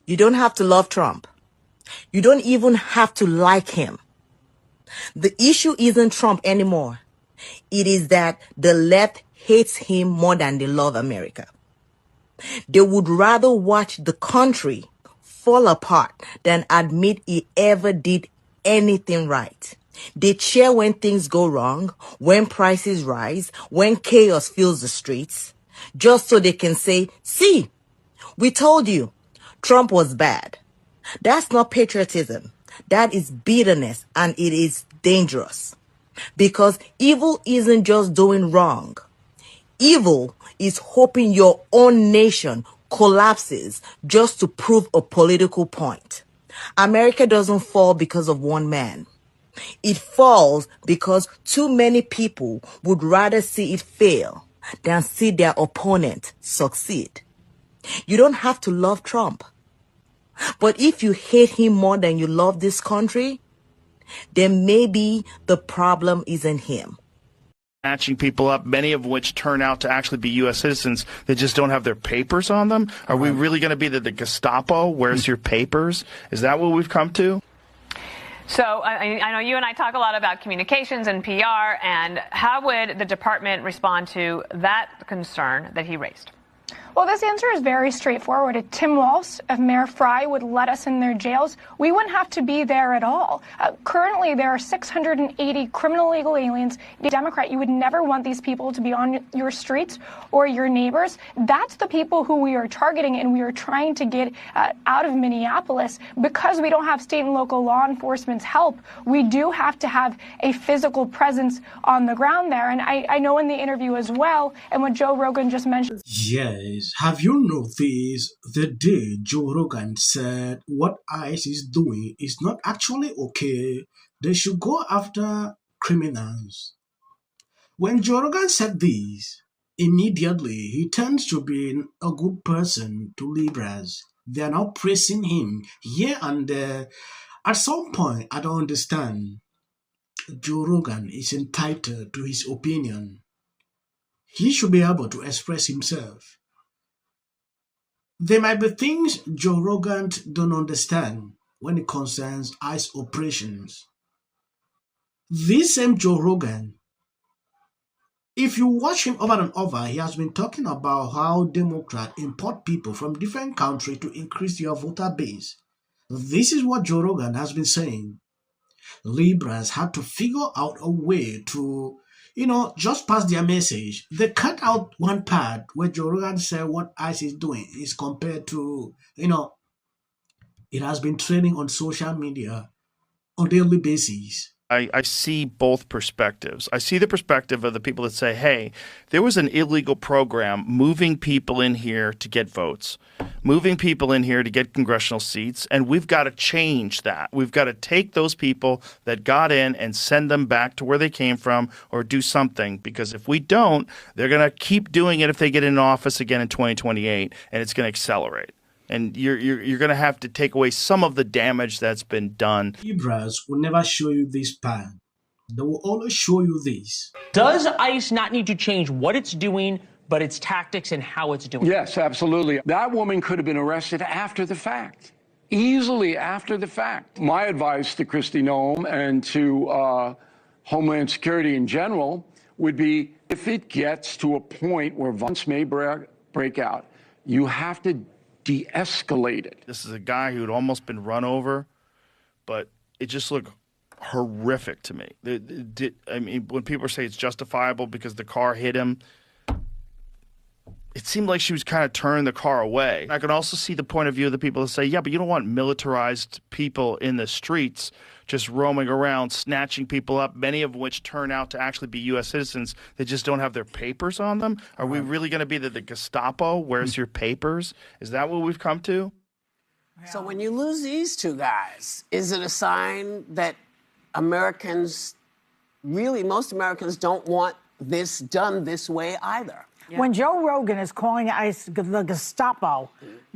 You don't have to love Trump. You don't even have to like him. The issue isn't Trump anymore. It is that the left hates him more than they love America. They would rather watch the country fall apart than admit he ever did anything right. They cheer when things go wrong, when prices rise, when chaos fills the streets, just so they can say, see, we told you, Trump was bad. That's not patriotism. That is bitterness, and it is dangerous. Because evil isn't just doing wrong. Evil is hoping your own nation collapses just to prove a political point. America doesn't fall because of one man. It falls because too many people would rather see it fail than see their opponent succeed. You don't have to love Trump. But if you hate him more than you love this country, then maybe the problem isn't him. Matching people up, many of which turn out to actually be U.S. citizens that just don't have their papers on them. Are we really going to be the Gestapo? Where's your papers? Is that what we've come to? So I know you and I talk a lot about communications and PR, and how would the department respond to that concern that he raised? Well, this answer is very straightforward. If Tim Walz, if Mayor Fry would let us in their jails, we wouldn't have to be there at all. Currently, there are 680 criminal illegal aliens. As a Democrat, you would never want these people to be on your streets or your neighbors. That's the people who we are targeting, and we are trying to get out of Minneapolis. Because we don't have state and local law enforcement's help, we do have to have a physical presence on the ground there. And I know in the interview as well, and what Joe Rogan just mentioned. Yes. Have you noticed the day Joe Rogan said what ICE is doing is not actually okay? They should go after criminals. When Joe Rogan said this, immediately he turns to being a good person to Libras. They are now praising him here and there. At some point, I don't understand. Joe Rogan is entitled to his opinion. He should be able to express himself. There might be things Joe Rogan don't understand when it concerns ICE operations. This same Joe Rogan, if you watch him over and over, he has been talking about how Democrats import people from different countries to increase their voter base. This is what Joe Rogan has been saying. Libras had to figure out a way to just pass their message. They cut out one part where Joe Rogan said what ICE is doing is compared to, it has been trending on social media on a daily basis. I see both perspectives. I see the perspective of the people that say, hey, there was an illegal program moving people in here to get votes, moving people in here to get congressional seats, and we've got to change that. We've got to take those people that got in and send them back to where they came from or do something, because if we don't, they're going to keep doing it if they get in office again in 2028, and it's going to accelerate. And you're going to have to take away some of the damage that's been done. Libras will never show you this part. They will always show you this. Does ICE not need to change what it's doing, but its tactics and how it's doing it? Yes, absolutely. That woman could have been arrested after the fact, easily after the fact. My advice to Kristi Noem and to Homeland Security in general would be, if it gets to a point where violence may break out, you have to de-escalate it. This is a guy who had almost been run over, but it just looked horrific to me. I mean, when people say it's justifiable because the car hit him, it seemed like she was kind of turning the car away. I can also see the point of view of the people that say, yeah, but you don't want militarized people in the streets just roaming around, snatching people up, many of which turn out to actually be U.S. citizens that just don't have their papers on them. Are we really going to be the Gestapo? Where's your papers? Is that what we've come to? So when you lose these two guys, is it a sign that Americans, really most Americans, don't want this done this way either? Yeah. When Joe Rogan is calling ICE the Gestapo,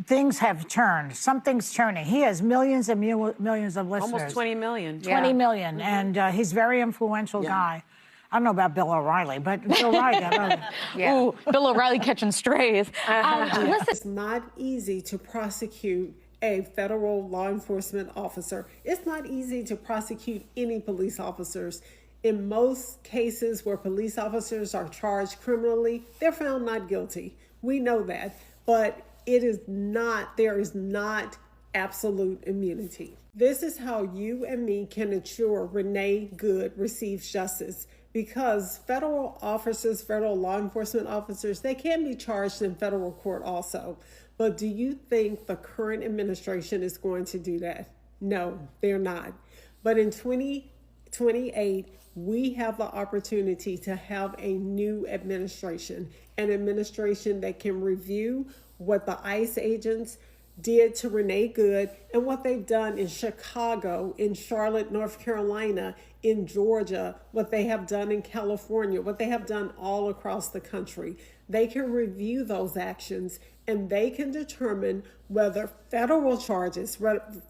things have turned. Something's turning. He has millions and millions of listeners. Almost 20 million. 20 million. And he's a very influential guy. I don't know about Bill O'Reilly, but Bill O'Reilly. Ooh, Bill O'Reilly catching strays. Listen, it's not easy to prosecute a federal law enforcement officer. It's not easy to prosecute any police officers. In most cases where police officers are charged criminally, they're found not guilty. We know that, but there is not absolute immunity. This is how you and me can ensure Renee Good receives justice, because federal officers, federal law enforcement officers, they can be charged in federal court also. But do you think the current administration is going to do that? No, they're not. But in 2028, we have the opportunity to have a new administration, an administration that can review what the ICE agents did to Renee Good and what they've done in Chicago, in Charlotte, North Carolina, in Georgia, what they have done in California, what they have done all across the country. They can review those actions and they can determine whether federal charges,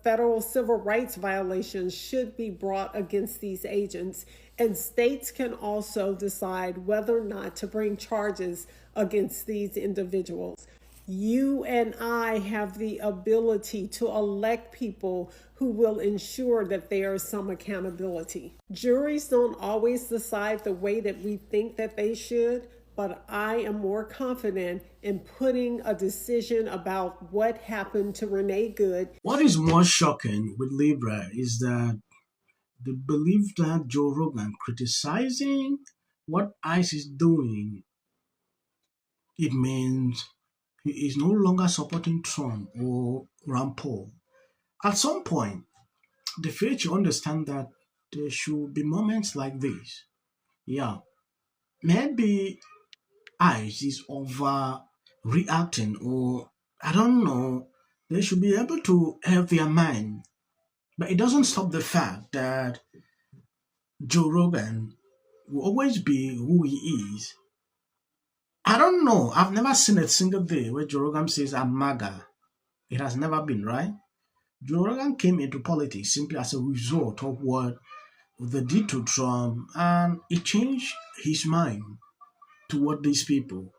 federal civil rights violations should be brought against these agents. And states can also decide whether or not to bring charges against these individuals. You and I have the ability to elect people who will ensure that there is some accountability. Juries don't always decide the way that we think that they should, but I am more confident in putting a decision about what happened to Renee Good. What is more shocking with Libra is that they believe that Joe Rogan criticizing what ICE is doing, it means he is no longer supporting Trump or Rand Paul. At some point, the fail to understand that there should be moments like this. Yeah, maybe ICE is overreacting, or I don't know. They should be able to have their mind. But it doesn't stop the fact that Joe Rogan will always be who he is. I don't know. I've never seen a single day where Joe Rogan says, I'm MAGA. It has never been, right? Joe Rogan came into politics simply as a result of what they did to Trump, and it changed his mind toward these people.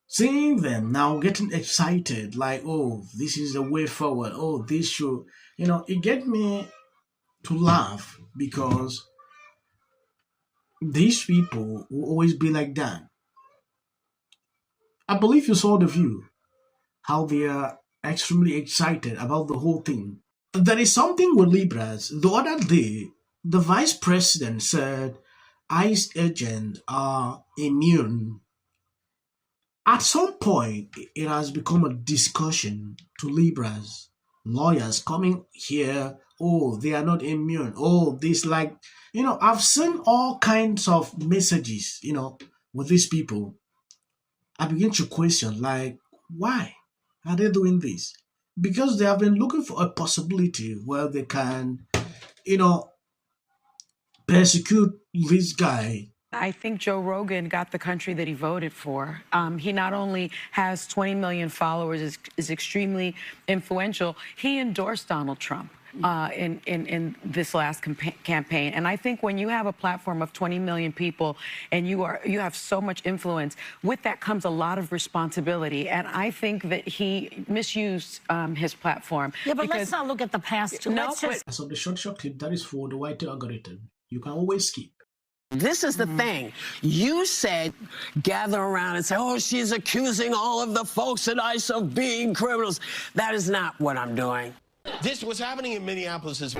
Seeing them now getting excited, like, oh, this is the way forward. Oh, this should, it get me to laugh, because these people will always be like that. I believe you saw The View, how they are extremely excited about the whole thing. There is something with Libras. The other day, the vice president said ICE agents are immune. At some point, it has become a discussion to Libras. Lawyers coming here, oh, they are not immune. Oh, this I've seen all kinds of messages, with these people. I begin to question, why are they doing this? Because they have been looking for a possibility where they can, persecute this guy. I think Joe Rogan got the country that he voted for. He not only has 20 million followers, is extremely influential. He endorsed Donald Trump in this last campaign. And I think when you have a platform of 20 million people and you have so much influence, with that comes a lot of responsibility. And I think that he misused his platform. Yeah, but let's not look at the past too. As of the short clip, that is for the white algorithm. You can always skip. This is the thing. You said gather around and say, oh, she's accusing all of the folks at ICE of being criminals. That is not what I'm doing. This, what's happening in Minneapolis is...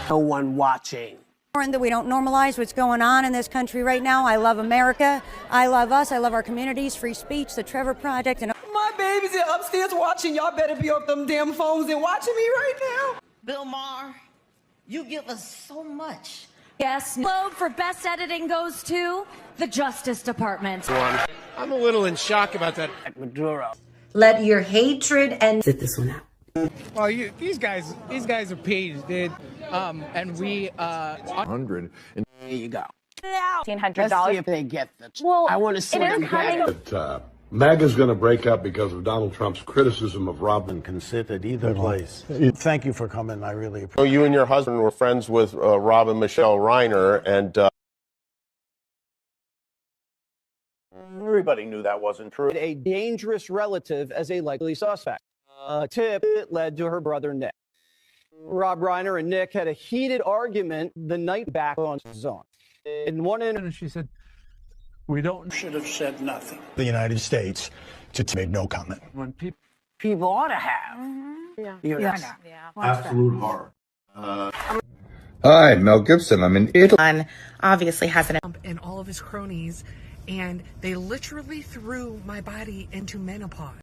No one watching. That we don't normalize what's going on in this country right now. I love America. I love us. I love our communities, free speech, the Trevor Project. And my babies are upstairs watching. Y'all better be off them damn phones and watching me right now. Bill Maher, you give us so much. Yes, Globe for best editing goes to the Justice Department. I'm a little in shock about that. Maduro. Let your hatred and sit this one out. Well, these guys are paid, dude. And we 100. There you go. $1,500. Let's see if they get the. Well, I want to see them get it. MAGA's going to break up because of Donald Trump's criticism of Robin. Can sit at either place. Thank you for coming. I really appreciate So you and your husband were friends with Rob and Michelle Reiner, and everybody knew that wasn't true. A dangerous relative as a likely suspect. A tip that led to her brother Nick. Rob Reiner and Nick had a heated argument the night back on his own. In one incident, she said, "We should have said nothing." the United States to make no comment. When people ought to have. Absolute horror. Hi, Mel Gibson. I'm in Italy. Obviously has an and all of his cronies, and they literally threw my body into menopause.